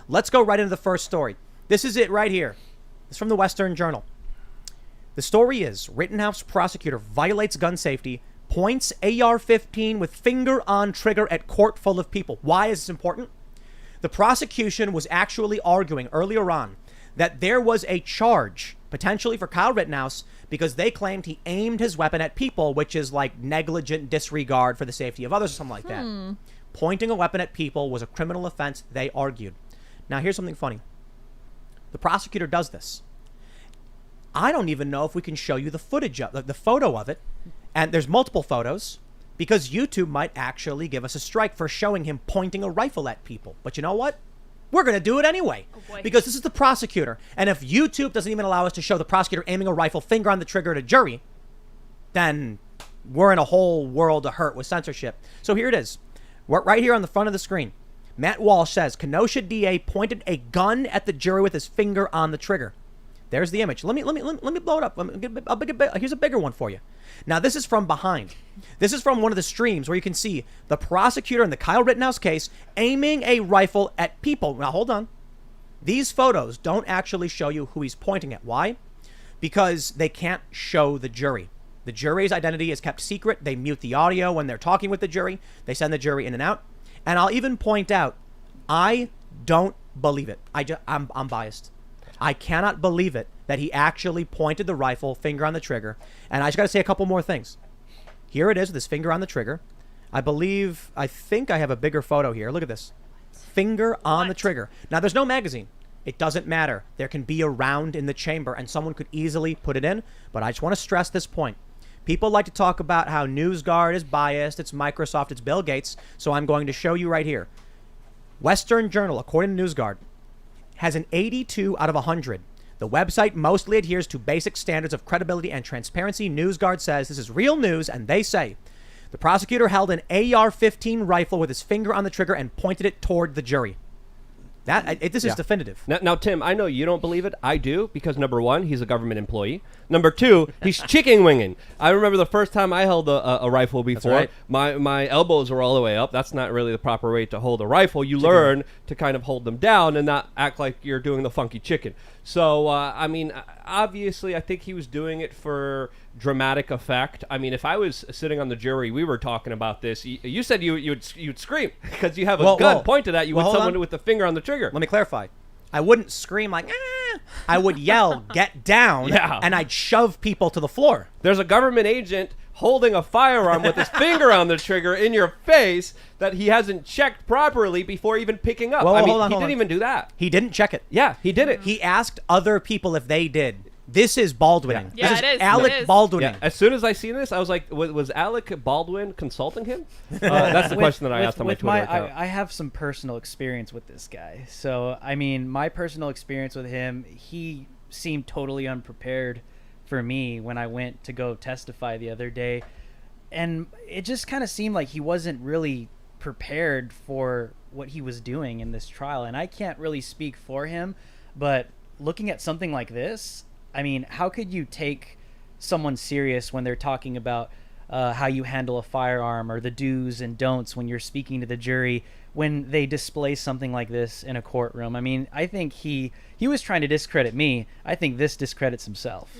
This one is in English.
Let's go right into the first story. This is it right here. It's from the Western Journal. The story is Rittenhouse prosecutor violates gun safety, points AR-15 with finger on trigger at court full of people. Why is this important? The prosecution was actually arguing earlier on that there was a charge potentially for Kyle Rittenhouse because they claimed he aimed his weapon at people, which is like negligent disregard for the safety of others or something like that. Pointing a weapon at people was a criminal offense, they argued. Now, here's something funny. The prosecutor does this. I don't even know if we can show you the footage of the photo of it. And there's multiple photos because YouTube might actually give us a strike for showing him pointing a rifle at people. But you know what? We're going to do it anyway because this is the prosecutor. And if YouTube doesn't even allow us to show the prosecutor aiming a rifle, finger on the trigger at a jury, then we're in a whole world of hurt with censorship. So here it is. We're right here on the front of the screen. Matt Walsh says Kenosha DA pointed a gun at the jury with his finger on the trigger. There's the image. Let me blow it up. Here's a bigger one for you. Now, this is from behind. This is from one of the streams where you can see the prosecutor in the Kyle Rittenhouse case aiming a rifle at people. Now, hold on. These photos don't actually show you who he's pointing at. Why? Because they can't show the jury. The jury's identity is kept secret. They mute the audio when they're talking with the jury. They send the jury in and out. And I'll even point out, I don't believe it. I'm biased. I cannot believe it that he actually pointed the rifle, finger on the trigger. And I just got to say a couple more things. Here it is with his finger on the trigger. I think I have a bigger photo here. Look at this. Finger on the trigger. Now, there's no magazine. It doesn't matter. There can be a round in the chamber and someone could easily put it in. But I just want to stress this point. People like to talk about how NewsGuard is biased. It's Microsoft. It's Bill Gates. So I'm going to show you right here. Western Journal, according to NewsGuard, has an 82 out of 100. The website mostly adheres to basic standards of credibility and transparency. NewsGuard says this is real news, and they say the prosecutor held an AR-15 rifle with his finger on the trigger and pointed it toward the jury. This is definitive. Now, Tim, I know you don't believe it. I do, because number one, he's a government employee. Number two, he's chicken winging. I remember the first time I held a rifle before. Right. My elbows were all the way up. That's not really the proper way to hold a rifle. You learn to kind of hold them down and not act like you're doing the funky chicken. So, I mean, obviously, I think he was doing it for dramatic effect. I mean, if I was sitting on the jury, we were talking about this. You said you'd scream because you have a gun pointed at you with someone with the finger on the trigger. Let me clarify. I wouldn't scream like, ah. I would yell, get down, and I'd shove people to the floor. There's a government agent holding a firearm with his finger on the trigger in your face that he hasn't checked properly before even picking up. He didn't even do that. He didn't check it. Yeah, he did it. He asked other people if they did. This is Baldwin. Yeah, this it is. Alec Baldwin. Yeah. As soon as I seen this, I was like, was Alec Baldwin consulting him? That's the question that I asked on my Twitter account. I have some personal experience with this guy. So, I mean, my personal experience with him, he seemed totally unprepared for me when I went to go testify the other day. And it just kind of seemed like he wasn't really prepared for what he was doing in this trial. And I can't really speak for him, but looking at something like this, I mean, how could you take someone serious when they're talking about how you handle a firearm or the do's and don'ts when you're speaking to the jury when they display something like this in a courtroom? I mean, I think he was trying to discredit me. I think this discredits himself.